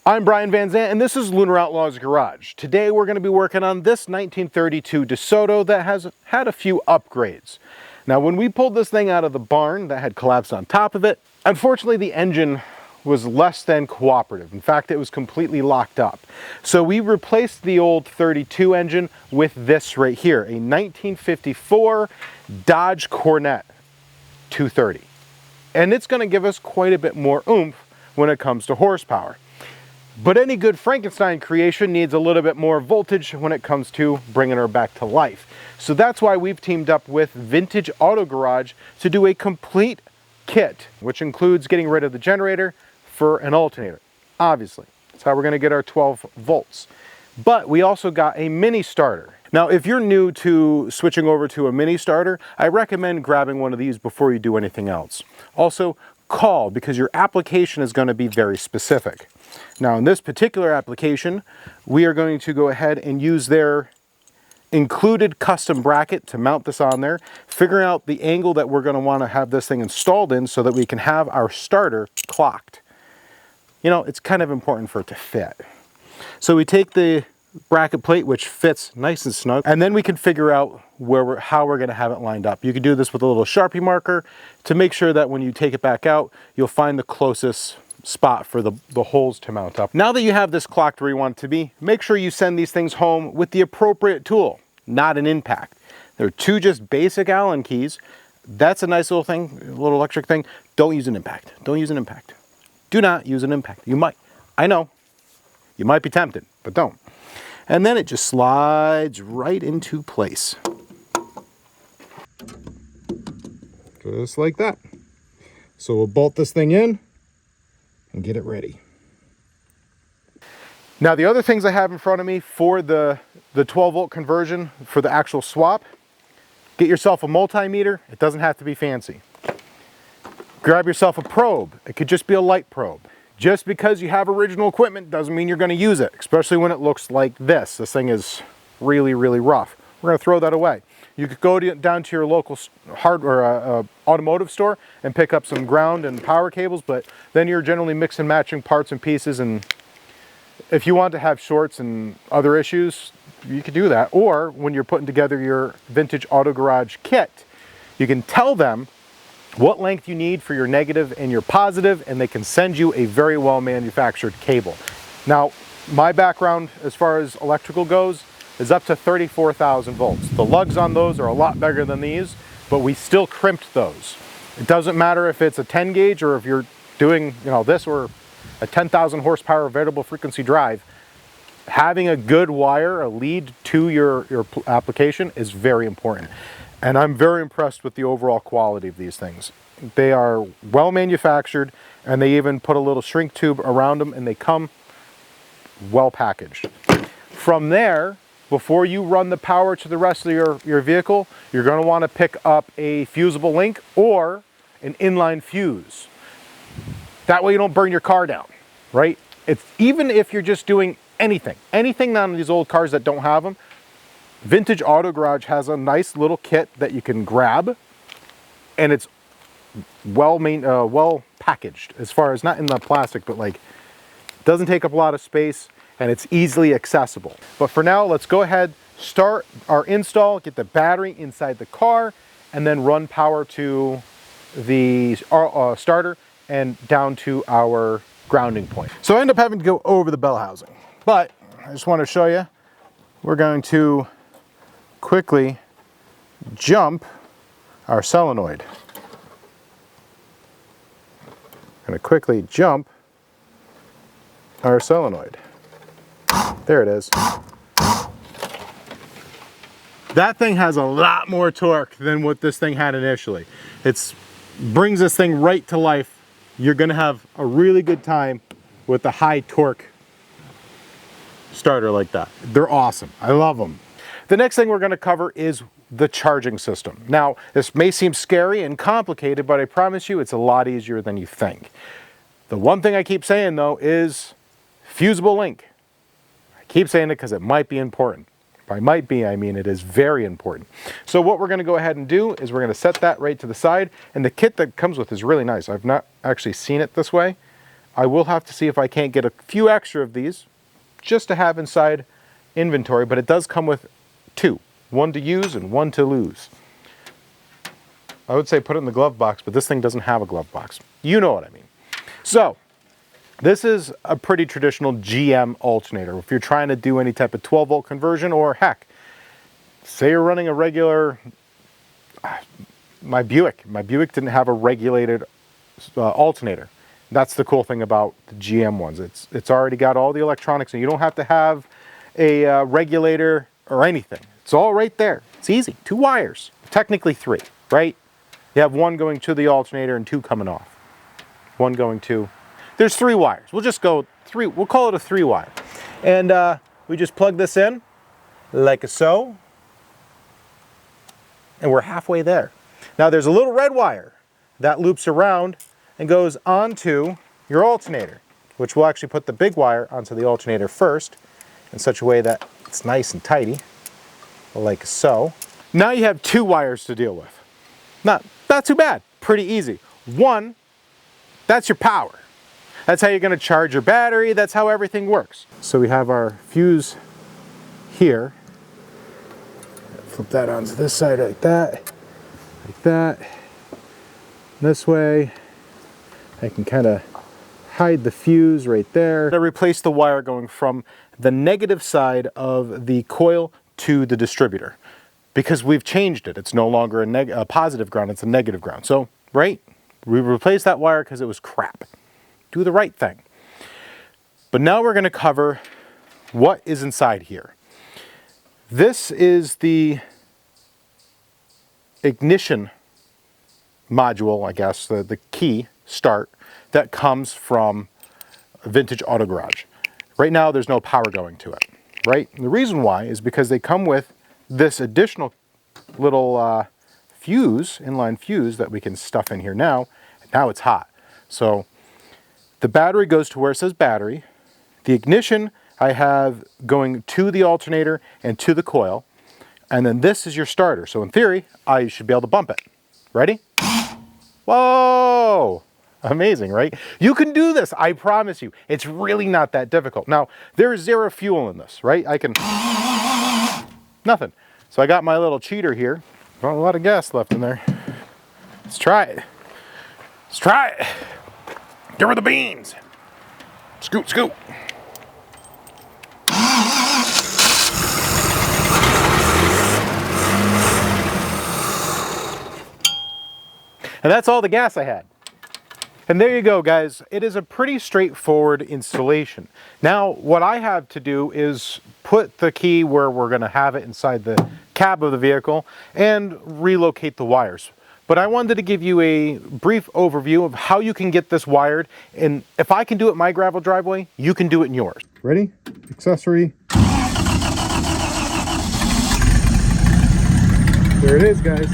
I'm Brian Van Zant, and this is Lunar Outlaw's Garage. Today we're going to be working on this 1932 DeSoto that has had a few upgrades. Now when we pulled this thing out of the barn that had collapsed on top of it, unfortunately the engine was less than cooperative. In fact, it was completely locked up. So we replaced the old 32 engine with this right here, a 1954 Dodge Corvette 230. And it's going to give us quite a bit more oomph when it comes to horsepower. But any good Frankenstein creation needs a little bit more voltage when it comes to bringing her back to life. So that's why we've teamed up with Vintage Auto Garage to do a complete kit, which includes getting rid of the generator for an alternator. Obviously, that's how we're going to get our 12 volts. But we also got a mini starter. Now, if you're new to switching over to a mini starter, I recommend grabbing one of these before you do anything else. Also, call, because your application is going to be very specific. Now in this particular application, we are going to go ahead and use their included custom bracket to mount this on there, figuring out the angle that we're going to want to have this thing installed in so that we can have our starter clocked. You know, it's kind of important for it to fit. So we take the bracket plate, which fits nice and snug, and then we can figure out how we're going to have it lined up. You can do this with a little Sharpie marker to make sure that when you take it back out, you'll find the closest spot for the holes to mount up. Now that you have this clocked where you want it to be, make sure you send these things home with the appropriate tool, not an impact. There are two just basic Allen keys. That's a nice little thing, a little electric thing. Don't use an impact. Don't use an impact. Do not use an impact. You might. I know. You might be tempted, but don't. And then it just slides right into place. Just like that. So we'll bolt this thing in and get it ready. Now the other things I have in front of me for the 12 volt conversion for the actual swap, get yourself a multimeter. It doesn't have to be fancy. Grab yourself a probe. It could just be a light probe. Just because you have original equipment doesn't mean you're going to use it, especially when it looks like this. This thing is really, really rough. We're going to throw that away. You could go down to your local automotive store and pick up some ground and power cables, but then you're generally mix and matching parts and pieces, and if you want to have shorts and other issues, you could do that. Or when you're putting together your Vintage Auto Garage kit, you can tell them what length you need for your negative and your positive, and they can send you a very well manufactured cable. Now, my background as far as electrical goes is up to 34,000 volts. The lugs on those are a lot bigger than these, but we still crimped those. It doesn't matter if it's a 10 gauge or if you're doing, you know, this or a 10,000 horsepower variable frequency drive. Having a good wire, a lead to your application is very important. And I'm very impressed with the overall quality of these things. They are well manufactured, and they even put a little shrink tube around them, and they come well packaged. From there, before you run the power to the rest of your vehicle, you're going to want to pick up a fusible link or an inline fuse. That way you don't burn your car down, right? It's even if you're just doing anything on these old cars that don't have them, Vintage Auto Garage has a nice little kit that you can grab, and it's well packaged as far as not in the plastic, but like doesn't take up a lot of space, and it's easily accessible. But for now, let's go ahead, start our install, get the battery inside the car, and then run power to the starter and down to our grounding point. So I end up having to go over the bell housing, but I just want to show you, we're going to quickly jump our solenoid. I'm going to quickly jump our solenoid. There it is. That thing has a lot more torque than what this thing had initially. It brings this thing right to life. You're going to have a really good time with the high torque starter like that. They're awesome. I love them. The next thing we're going to cover is the charging system. Now, this may seem scary and complicated, but I promise you it's a lot easier than you think. The one thing I keep saying though is fusible link. I keep saying it because it might be important. By might be, I mean it is very important. So what we're going to go ahead and do is we're going to set that right to the side, and the kit that comes with is really nice. I've not actually seen it this way. I will have to see if I can't get a few extra of these just to have inside inventory, but it does come with two. One to use and one to lose. I would say put it in the glove box, but this thing doesn't have a glove box. You know what I mean. So, this is a pretty traditional GM alternator. If you're trying to do any type of 12 volt conversion, or heck, say you're running a regular, my Buick didn't have a regulated alternator. That's the cool thing about the GM ones. It's already got all the electronics, and you don't have to have a regulator or anything. It's all right there. It's easy. 2 wires, technically 3, right? You have 1 going to the alternator and 2 coming off. 1 going to, there's 3 wires. We'll just go 3, we'll call it a 3 wire. And we just plug this in like so, and we're halfway there. Now there's a little red wire that loops around and goes onto your alternator, which will actually put the big wire onto the alternator first in such a way that it's nice and tidy, like so. Now you have 2 wires to deal with. Not too bad, pretty easy. 1, that's your power. That's how you're gonna charge your battery, that's how everything works. So we have our fuse here. Flip that onto this side like that, this way. I can kind of hide the fuse right there. I replace the wire going from the negative side of the coil to the distributor because we've changed it. It's no longer a positive ground, it's a negative ground. So, right, we replaced that wire because it was crap. Do the right thing. But now we're going to cover what is inside here. This is the ignition module, I guess, the key start that comes from a vintage auto garage. Right now there's no power going to it, right? And the reason why is because they come with this additional little fuse, inline fuse that we can stuff in here now. And now it's hot. So the battery goes to where it says battery. The ignition I have going to the alternator and to the coil. And then this is your starter. So in theory, I should be able to bump it. Ready? Whoa! Amazing, right? You can do this, I promise you. It's really not that difficult. Now, there is 0 fuel in this, right? I can, nothing. So I got my little cheater here. Not a lot of gas left in there. Let's try it. Let's try it. Give her the beans. Scoot, scoot. And that's all the gas I had. And there you go, guys. It is a pretty straightforward installation. Now, what I have to do is put the key where we're going to have it inside the cab of the vehicle and relocate the wires. But I wanted to give you a brief overview of how you can get this wired. And if I can do it in my gravel driveway, you can do it in yours. Ready? Accessory. There it is, guys.